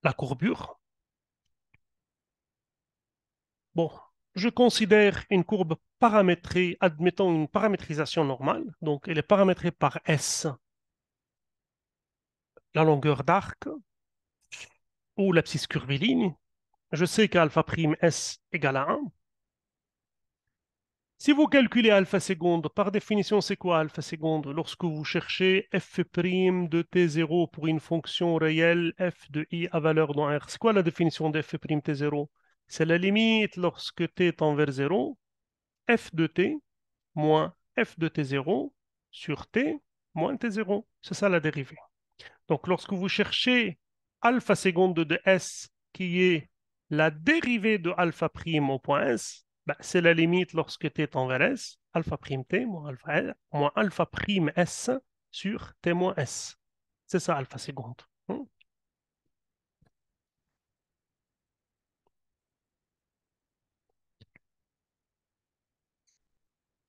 la courbure. Bon, je considère une courbe paramétrée, admettons une paramétrisation normale. Donc, elle est paramétrée par S, la longueur d'arc ou l'abscisse curviligne. Je sais qu'alpha prime S égale à 1. Si vous calculez alpha seconde, par définition, c'est quoi alpha seconde? Lorsque vous cherchez f' de t0 pour une fonction réelle f de i à valeur dans R, c'est quoi la définition de f' t0? C'est la limite lorsque t tend vers 0, f de t moins f de t0 sur t moins t0. C'est ça la dérivée. Donc, lorsque vous cherchez alpha seconde de S, qui est la dérivée de alpha prime au point S, ben, c'est la limite lorsque t tend vers S, alpha prime t moins alpha, L, moins alpha prime S sur t moins S. C'est ça alpha seconde.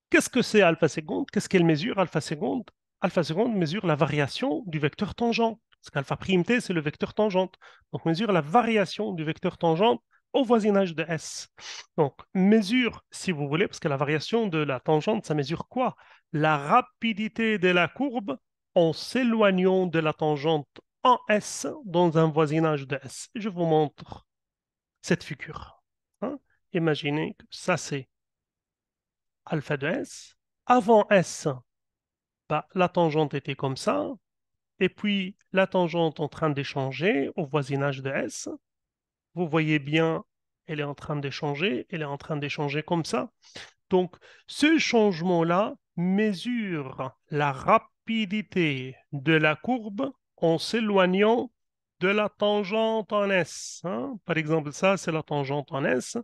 Qu'est-ce que c'est alpha seconde? Qu'est-ce qu'elle mesure alpha seconde? Alpha seconde mesure la variation du vecteur tangent. Parce qu'alpha prime t, c'est le vecteur tangente. Donc, mesure la variation du vecteur tangente au voisinage de S. Donc, mesure, si vous voulez, parce que la variation de la tangente, ça mesure quoi? La rapidité de la courbe en s'éloignant de la tangente en S dans un voisinage de S. Je vous montre cette figure. Hein? Imaginez que ça, c'est alpha de S. Avant S, bah, la tangente était comme ça, et puis la tangente en train d'échanger au voisinage de S. Vous voyez bien, elle est en train d'échanger, elle est en train d'échanger comme ça. Donc, ce changement-là mesure la rapidité de la courbe en s'éloignant de la tangente en S. Hein. Par exemple, ça, c'est la tangente en S.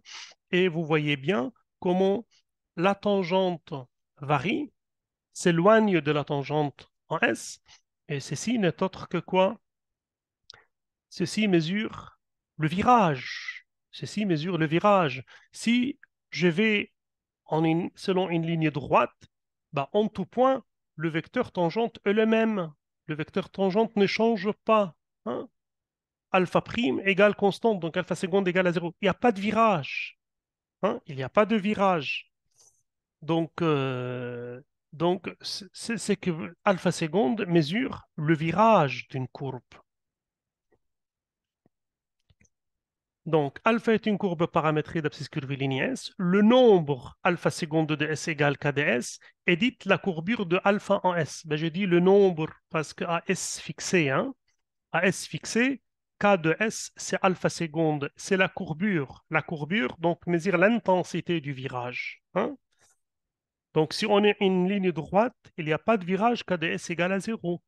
Et vous voyez bien comment la tangente varie, s'éloigne de la tangente en S. Et ceci n'est autre que quoi? Ceci mesure le virage. Ceci mesure le virage. Si je vais selon une ligne droite, bah, en tout point, le vecteur tangente est le même. Le vecteur tangente ne change pas. Hein. Alpha prime égale constante, donc alpha seconde égale à 0. Il n'y a pas de virage. Hein. Il n'y a pas de virage. Donc, c'est que alpha seconde mesure le virage d'une courbe. Donc, alpha est une courbe paramétrée d'abscisse curviligne S. Le nombre alpha seconde de S égale K ds et dites la courbure de alpha en S. Ben, je dis le nombre parce qu'à S fixé, hein, à S fixé, K de S, c'est alpha seconde, c'est la courbure. La courbure, donc, mesure l'intensité du virage. Hein. Donc, si on est une ligne droite, il n'y a pas de virage K de S égale à 0.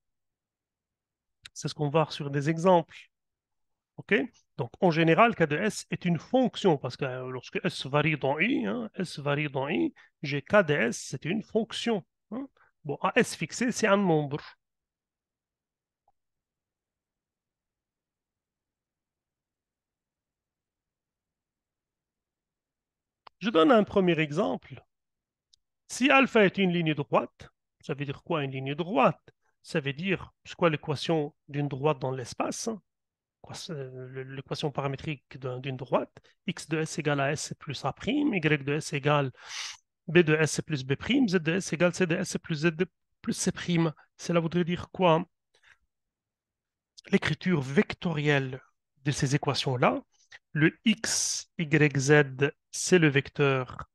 C'est ce qu'on va voir sur des exemples. OK? Donc, en général, K de S est une fonction, parce que lorsque S varie dans I, hein, S varie dans I, j'ai K de S, c'est une fonction. Hein. Bon, à S fixé, c'est un nombre. Je donne un premier exemple. Si alpha est une ligne droite, ça veut dire quoi une ligne droite? Ça veut dire, c'est quoi l'équation d'une droite dans l'espace? Hein. L'équation paramétrique d'une droite, x de s égale à s plus a', y de s égale b de s plus b', z de s égale c de s plus z plus c'. Cela voudrait dire quoi? L'écriture vectorielle de ces équations-là, le x, y, z, c'est le vecteur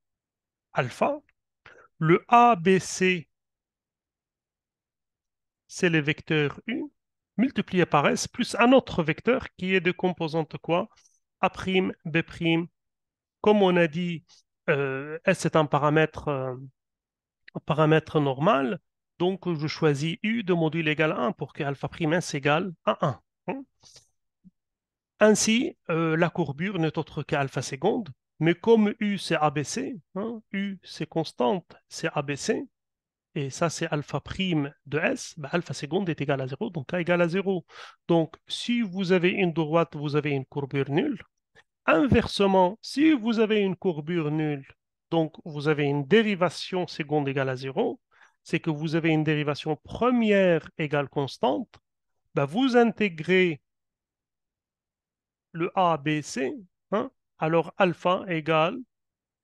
alpha, le a, b, c, c'est le vecteur u, multiplié par s, plus un autre vecteur qui est de composante quoi? A', b'. Comme on a dit, S est un paramètre normal, donc je choisis U de module égal à 1 pour que alpha prime S égale à 1. Hein. Ainsi, la courbure n'est autre qu'alpha seconde, mais comme U c'est ABC, hein, U c'est constante, c'est ABC, et ça c'est alpha prime de S, ben, alpha seconde est égal à 0, donc A égale à 0. Donc si vous avez une droite, vous avez une courbure nulle. Inversement, si vous avez une courbure nulle, donc vous avez une dérivation seconde égale à 0, c'est que vous avez une dérivation première égale constante, ben vous intégrez le A, B, C, hein, alors alpha égale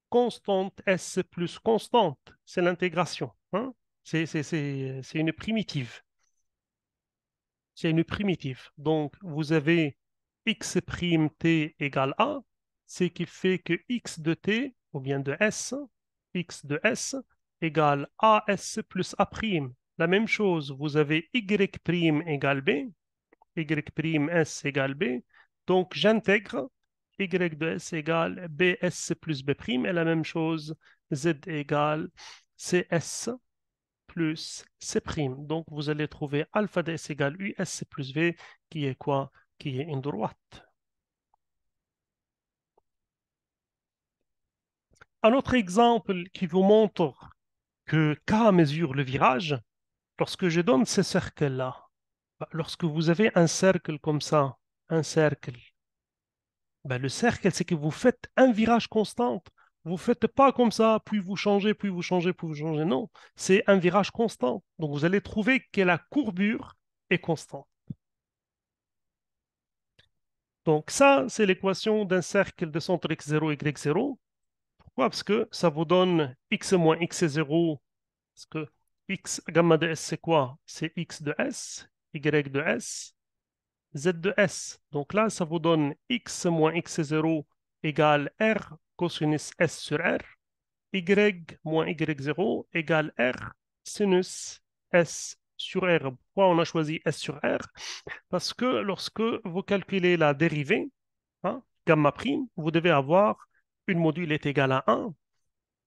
constante S plus constante. C'est l'intégration. Hein. C'est une primitive. C'est une primitive. Donc, vous avez x' t égale A, ce qui fait que x de t, ou bien de S, x de S égale AS plus A'. La même chose, vous avez y' égale B, y', égale B. Donc, j'intègre y de S égale bs plus B', et la même chose, z égale cs plus C'. Donc, vous allez trouver alpha de S égale US plus V, qui est quoi? Qui est une droite. Un autre exemple qui vous montre que K mesure le virage, lorsque je donne ce cercle-là, lorsque vous avez un cercle comme ça, un cercle, le cercle, c'est que vous faites un virage constant. Vous ne faites pas comme ça, puis vous changez, puis vous changez, puis vous changez. Non, c'est un virage constant. Donc, vous allez trouver que la courbure est constante. Donc, ça, c'est l'équation d'un cercle de centre x0, y0. Pourquoi? Parce que ça vous donne x moins x0. Parce que x gamma de s, c'est quoi? C'est x de s, y de s, z de s. Donc là, ça vous donne x moins x0 égale r cosinus s sur r, y moins y0 égale r sinus s sur r. Pourquoi on a choisi s sur r? Parce que lorsque vous calculez la dérivée, hein, gamma prime, vous devez avoir une module est égale à 1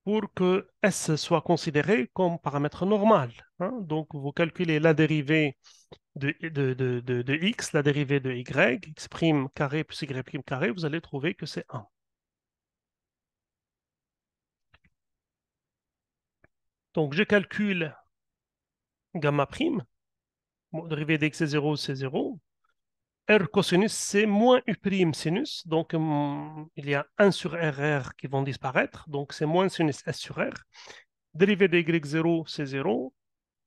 pour que S soit considéré comme paramètre normal. Hein. Donc, vous calculez la dérivée de x, la dérivée de y, x' carré plus y' carré, vous allez trouver que c'est 1. Donc, je calcule gamma prime, bon, dérivée de x est 0, c'est 0. R cosinus, c'est moins U' sinus. Donc, il y a 1 sur RR qui vont disparaître. Donc, c'est moins sinus S sur R. Dérivée de Y0, c'est 0.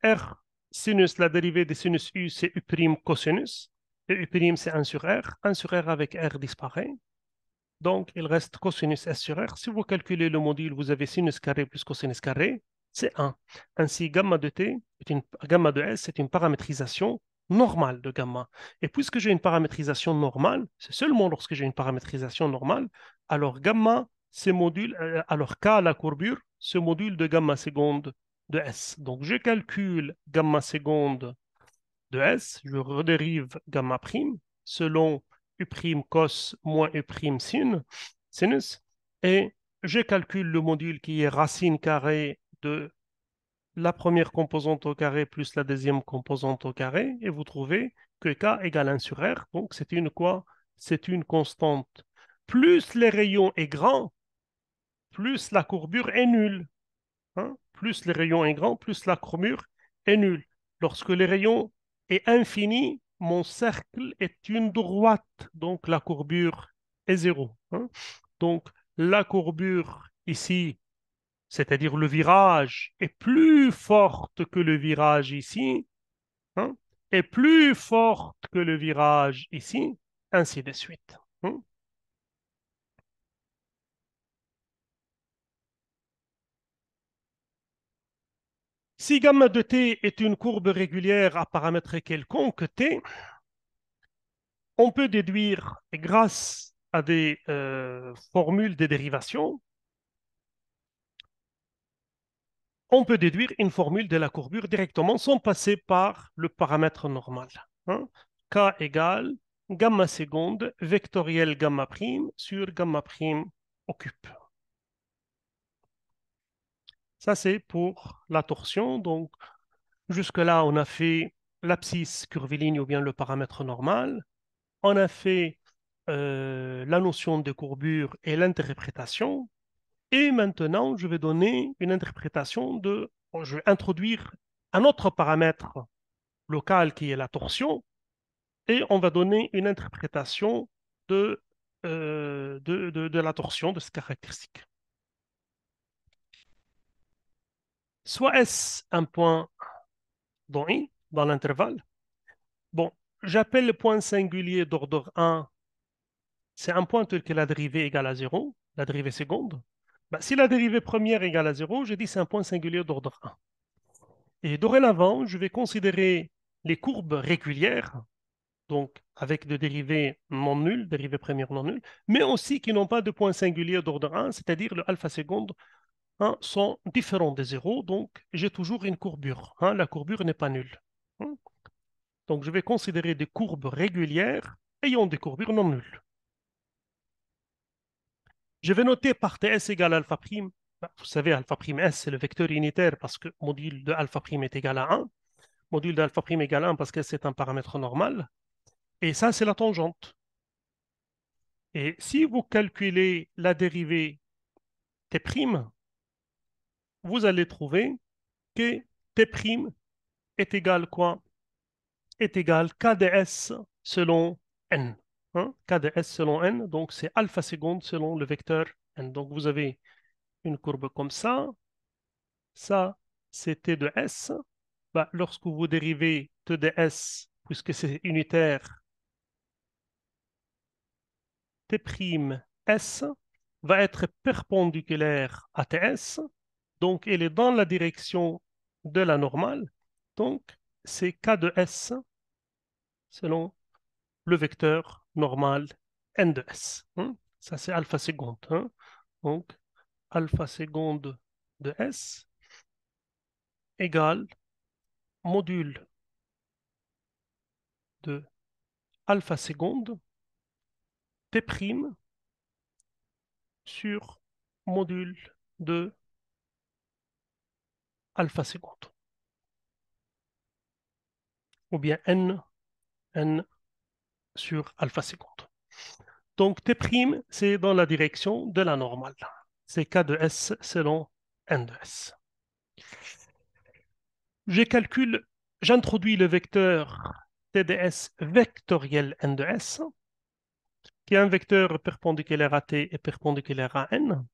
R sinus, la dérivée de sinus U, c'est U' cosinus. Et U', c'est 1 sur R. 1 sur R avec R disparaît. Donc, il reste cosinus S sur R. Si vous calculez le module, vous avez sinus carré plus cosinus carré, c'est 1. Ainsi, gamma de T, gamma de S, c'est une paramétrisation normale de gamma. Et puisque j'ai une paramétrisation normale, c'est seulement lorsque j'ai une paramétrisation normale, alors gamma, alors K, la courbure, ce module de gamma seconde de S. Donc, je calcule gamma seconde de S, je redérive gamma prime selon U' cos moins U' sinus, et je calcule le module qui est racine carrée de la première composante au carré plus la deuxième composante au carré, et vous trouvez que K égale 1 sur R, donc c'est une quoi? C'est une constante. Plus les rayons est grand, plus la courbure est nulle. Hein. Plus les rayons est grand, plus la courbure est nulle. Lorsque les rayons est infini, mon cercle est une droite, donc la courbure est 0. Hein. Donc la courbure ici, c'est-à-dire le virage, est plus forte que le virage ici, hein, est plus forte que le virage ici, ainsi de suite. Hein. Si gamma de t est une courbe régulière à paramètre quelconque t, on peut déduire, grâce à des formules de dérivation, on peut déduire une formule de la courbure directement sans passer par le paramètre normal. Hein. K égale gamma seconde vectoriel gamma prime sur gamma prime au cube. Ça, c'est pour la torsion. Donc, jusque-là, on a fait l'abscisse curviligne ou bien le paramètre normal. On a fait la notion de courbure et l'interprétation. Et maintenant, je vais donner une interprétation je vais introduire un autre paramètre local qui est la torsion, et on va donner une interprétation de la torsion, de cette caractéristique. Soit est-ce un point dans I, dans l'intervalle. Bon, j'appelle le point singulier d'ordre 1 c'est un point tel que la dérivée égale à 0, la dérivée seconde. Ben, si la dérivée première égale à 0, je dis c'est un point singulier d'ordre 1. Et dorénavant, je vais considérer les courbes régulières, donc avec des dérivées non nulles, dérivées premières non nulles, mais aussi qui n'ont pas de point singulier d'ordre 1, c'est-à-dire le alpha seconde, hein, sont différents des zéros, donc j'ai toujours une courbure. Hein, la courbure n'est pas nulle. Hein. Donc je vais considérer des courbes régulières ayant des courbures non nulles. Je vais noter par TS égale alpha prime. Ben, vous savez, alpha prime S, c'est le vecteur unitaire parce que module de alpha prime est égal à 1. Module de alpha prime égale à 1 parce que c'est un paramètre normal. Et ça, c'est la tangente. Et si vous calculez la dérivée T', vous allez trouver que T' est égal quoi? Est égal KdS selon n. Hein? KdS selon n, donc c'est alpha seconde selon le vecteur n. Donc vous avez une courbe comme ça c'est T de S. Bah, lorsque vous dérivez T de S, puisque c'est unitaire, T'S va être perpendiculaire à Ts, donc elle est dans la direction de la normale, donc c'est K de S selon le vecteur normal n de S. Hein. Ça, c'est alpha seconde. Hein. Donc, alpha seconde de S égale module de alpha seconde T' sur module de alpha seconde. Ou bien n sur alpha seconde. Donc T', c'est dans la direction de la normale. C'est K de S selon n de S. J'introduis le vecteur TdS vectoriel n de S, qui est un vecteur perpendiculaire à T et perpendiculaire à n,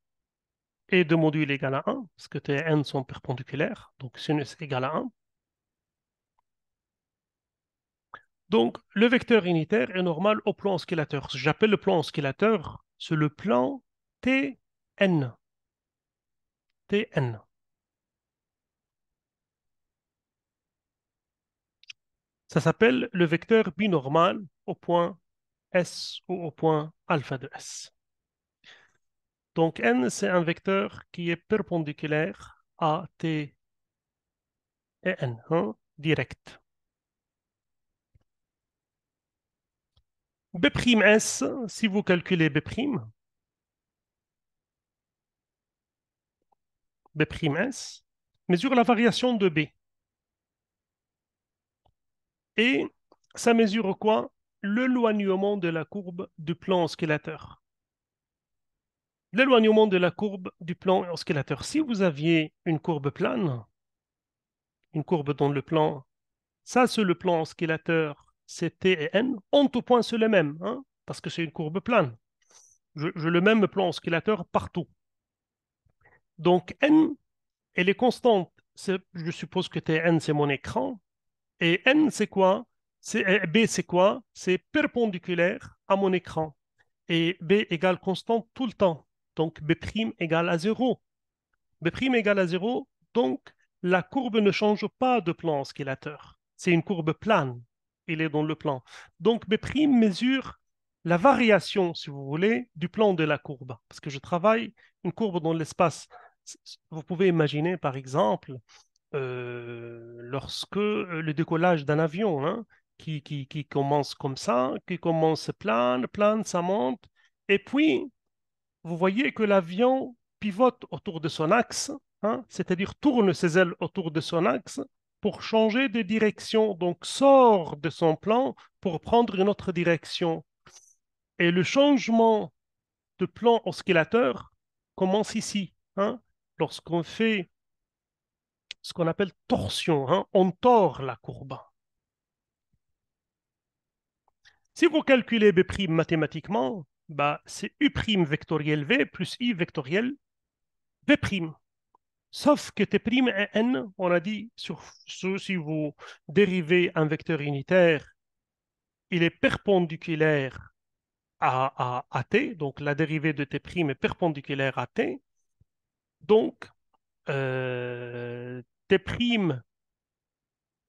et de module égal à 1, parce que T et n sont perpendiculaires, donc sinus égale à 1. Donc, le vecteur unitaire est normal au plan oscillateur. Ce que j'appelle le plan oscillateur, c'est le plan Tn. Tn. Ça s'appelle le vecteur binormal au point S ou au point alpha de S. Donc n, c'est un vecteur qui est perpendiculaire à t et n, hein, direct. B'S, si vous calculez B'S mesure la variation de B. Et ça mesure quoi? L'éloignement de la courbe du plan oscillateur. L'éloignement de la courbe du plan oscillateur. Si vous aviez une courbe plane, une courbe dans le plan, ça c'est le plan oscillateur, c'est T et N, en tout point c'est le même, hein, parce que c'est une courbe plane. Je le même plan oscillateur partout. Donc N, elle est constante. Je suppose que Tn, c'est mon écran. Et N, c'est quoi? B, c'est quoi? C'est perpendiculaire à mon écran. Et B égale constante tout le temps. Donc B' égale à 0. B' égale à 0, donc la courbe ne change pas de plan oscillateur. C'est une courbe plane. Il est dans le plan. Donc B' mesure la variation, si vous voulez, du plan de la courbe. Parce que je travaille une courbe dans l'espace. Vous pouvez imaginer, par exemple, lorsque le décollage d'un avion, hein, qui commence comme ça, qui commence plane, plane, ça monte, et puis vous voyez que l'avion pivote autour de son axe, hein, c'est-à-dire tourne ses ailes autour de son axe pour changer de direction, donc sort de son plan pour prendre une autre direction. Et le changement de plan oscillateur commence ici, hein, lorsqu'on fait ce qu'on appelle torsion, hein, on tord la courbe. Si vous calculez B' mathématiquement, bah, c'est U' vectoriel V plus I vectoriel V'. Sauf que T' et N, on a dit, si vous dérivez un vecteur unitaire, il est perpendiculaire à t, donc la dérivée de t' est perpendiculaire à t, donc t'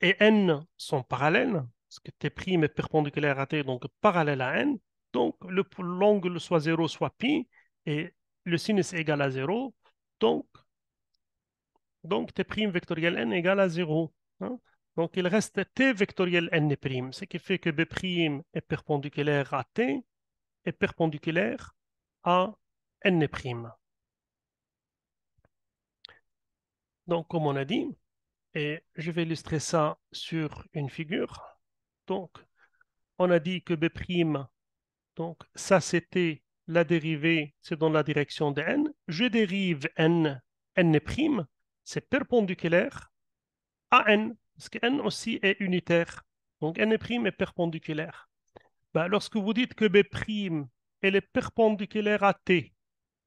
et n sont parallèles, parce que t' est perpendiculaire à t, donc parallèle à n, donc l'angle soit 0 soit pi, et le sinus est égal à 0, donc, t' vectoriel n égale à 0. Hein. Donc il reste t vectoriel n', ce qui fait que b' est perpendiculaire à t, est perpendiculaire à n'. Donc comme on a dit, et je vais illustrer ça sur une figure. Donc, on a dit que B', donc ça c'était la dérivée, c'est dans la direction de n. Je dérive n', c'est perpendiculaire à n, parce que n aussi est unitaire. Donc n' est perpendiculaire. Ben, lorsque vous dites que B', elle est perpendiculaire à t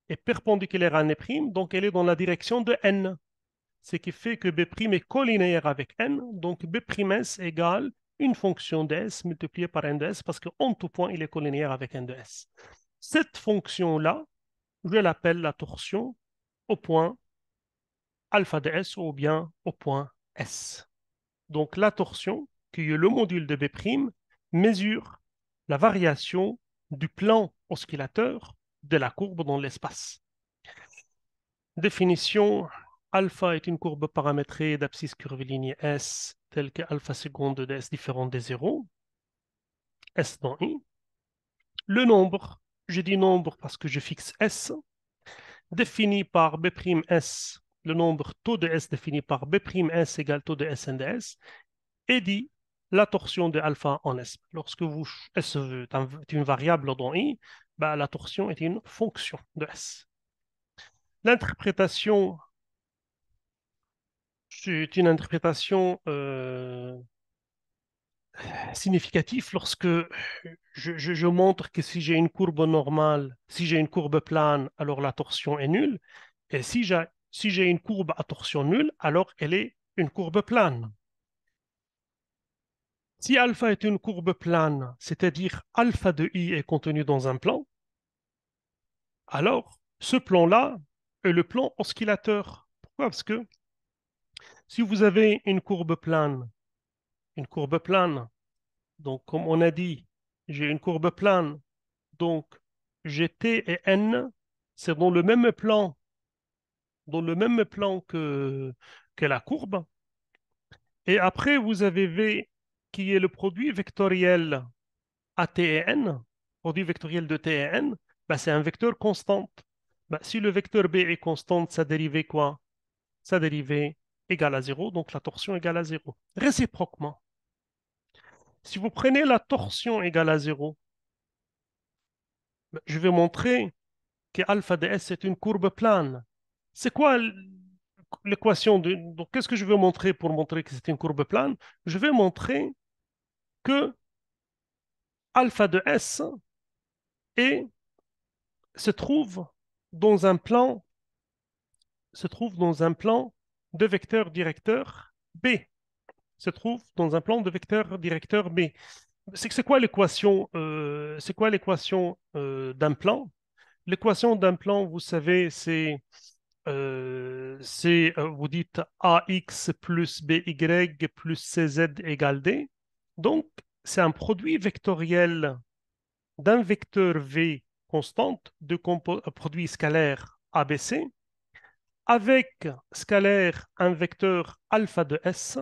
et perpendiculaire à n', donc elle est dans la direction de n. Ce qui fait que B' est collinéaire avec n, donc B'S égale une fonction de S multipliée par n de S, parce qu'en tout point, il est collinéaire avec n de S. Cette fonction-là, je l'appelle la torsion au point alpha de S ou bien au point S. Donc la torsion, qui est le module de B', mesure la variation du plan oscillateur de la courbe dans l'espace. Définition, alpha est une courbe paramétrée d'abscisse curviligne S telle que alpha seconde de S différente des zéros, S dans I. Le nombre, je dis nombre parce que je fixe S, défini par B'S, le nombre taux de S défini par B'S égale taux de Sn de S, et dit la torsion de alpha en S. Lorsque S est une variable dans I, bah, la torsion est une fonction de S. L'interprétation, c'est une interprétation significative lorsque je montre que si j'ai une courbe normale, si j'ai une courbe plane, alors la torsion est nulle. Et si j'ai une courbe à torsion nulle, alors elle est une courbe plane. Si alpha est une courbe plane, c'est-à-dire alpha de i est contenu dans un plan, alors ce plan-là est le plan oscillateur. Pourquoi? Parce que si vous avez une courbe plane, donc comme on a dit, j'ai une courbe plane, donc j'ai t et n, c'est dans le même plan que la courbe. Et après, vous avez V qui est le produit vectoriel à t et n, produit vectoriel de t et n, ben, c'est un vecteur constant. Ben, si le vecteur B est constant, sa dérivée quoi? Sa dérivée égale à 0, donc la torsion égale à 0. Réciproquement, si vous prenez la torsion égale à 0, ben, je vais montrer que alpha de S est une courbe plane. C'est quoi l'équation de... Donc, qu'est-ce que je veux montrer pour montrer que c'est une courbe plane? Je vais montrer que alpha de S est, se trouve dans un plan de vecteur directeur B. Se trouve dans un plan de vecteur directeur B. C'est quoi l'équation d'un plan? L'équation d'un plan, vous savez, vous dites AX plus BY plus CZ égale D. Donc, c'est un produit vectoriel d'un vecteur V constante de produit scalaire ABC avec scalaire un vecteur alpha de S,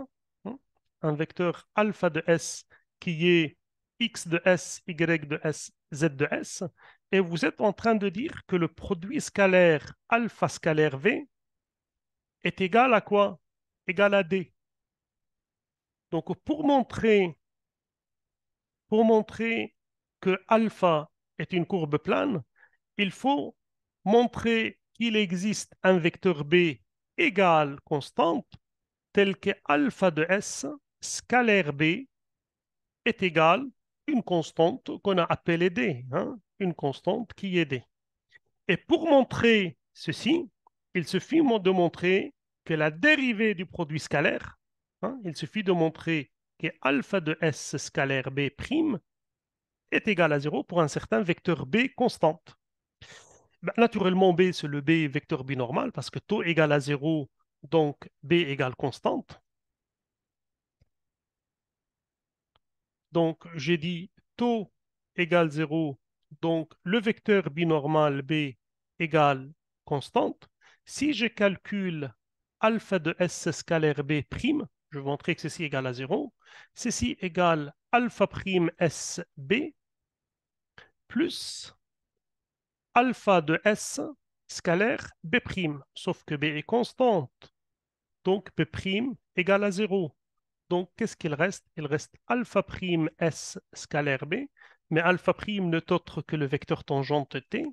hein, un vecteur alpha de S qui est X de S, Y de S, Z de S, et vous êtes en train de dire que le produit scalaire alpha scalaire V est égal à quoi? Égal à D. Donc pour montrer que alpha est une courbe plane, il faut montrer qu'il existe un vecteur B égal constante tel que alpha de S scalaire B est égal une constante qu'on a appelée D, hein, une constante qui est D. Et pour montrer ceci, il suffit de montrer que la dérivée du produit scalaire, hein, il suffit de montrer que alpha de S scalaire B' est égal à 0 pour un certain vecteur B constante. Ben, naturellement, B, c'est le B vecteur binormal parce que taux égale à 0, donc B égale constante. Donc, j'ai dit taux égale 0, donc le vecteur binormal B égale constante. Si je calcule alpha de S scalaire B prime, je vais montrer que ceci égale à 0, ceci égale alpha prime S B plus alpha de S scalaire B prime, sauf que B est constante, donc B prime égale à 0. Donc, qu'est-ce qu'il reste? Il reste alpha prime S scalaire B, mais alpha prime n'est autre que le vecteur tangente T,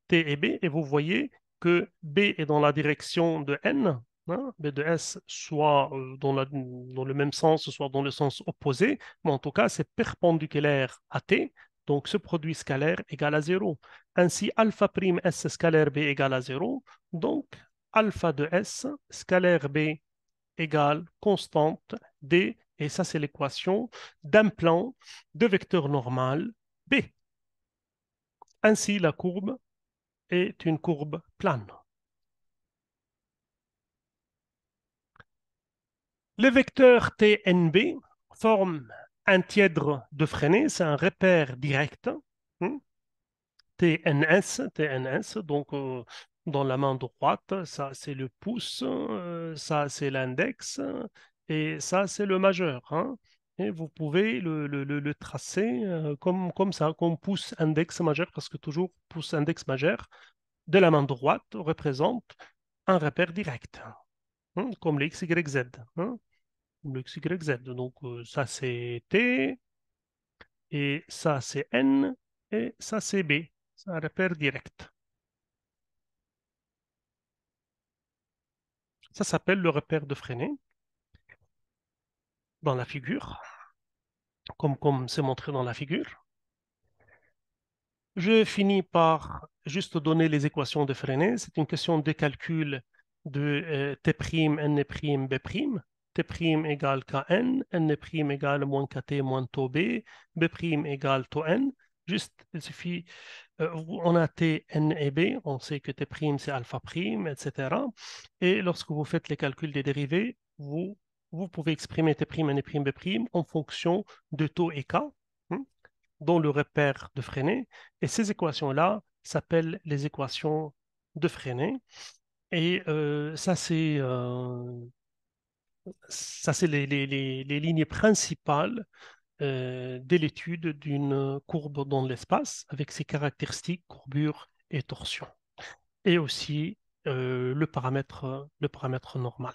T et B, et vous voyez que B est dans la direction de N, hein, B de S, soit dans le même sens, soit dans le sens opposé, mais en tout cas, c'est perpendiculaire à T, donc ce produit scalaire égale à 0. Ainsi, alpha prime S scalaire B égale à 0, donc alpha de S scalaire B égale constante D, et ça c'est l'équation d'un plan de vecteur normal B. Ainsi, la courbe est une courbe plane. Le vecteur TNB forme un dièdre de Freinet, c'est un repère direct. hein, TNS, donc dans la main droite, ça c'est le pouce, ça c'est l'index, et ça c'est le majeur. hein. Et vous pouvez le tracer comme ça, comme pouce index majeur, parce que toujours pouce index majeur de la main droite représente un repère direct, comme le x, y, z. Comme le x, y, z. Donc ça c'est T, et ça c'est N, et ça c'est B. C'est un repère direct. Ça s'appelle le repère de Freinet dans la figure, comme c'est montré dans la figure. Je finis par juste donner les équations de Freinet. C'est une question de calcul de T', N', B'. T' égale Kn, N' égale moins Kt moins tau B, B' égale tau N. Juste, il suffit, on a T, N et B, on sait que T' c'est alpha prime, etc. Et lorsque vous faites les calculs des dérivés, vous pouvez exprimer T', N', B' en fonction de taux et K. hein, dans le repère de Freinet. Et ces équations-là s'appellent les équations de Freinet. Et ça, c'est les lignes principales de l'étude d'une courbe dans l'espace avec ses caractéristiques, courbure et torsion. Et aussi le paramètre normal.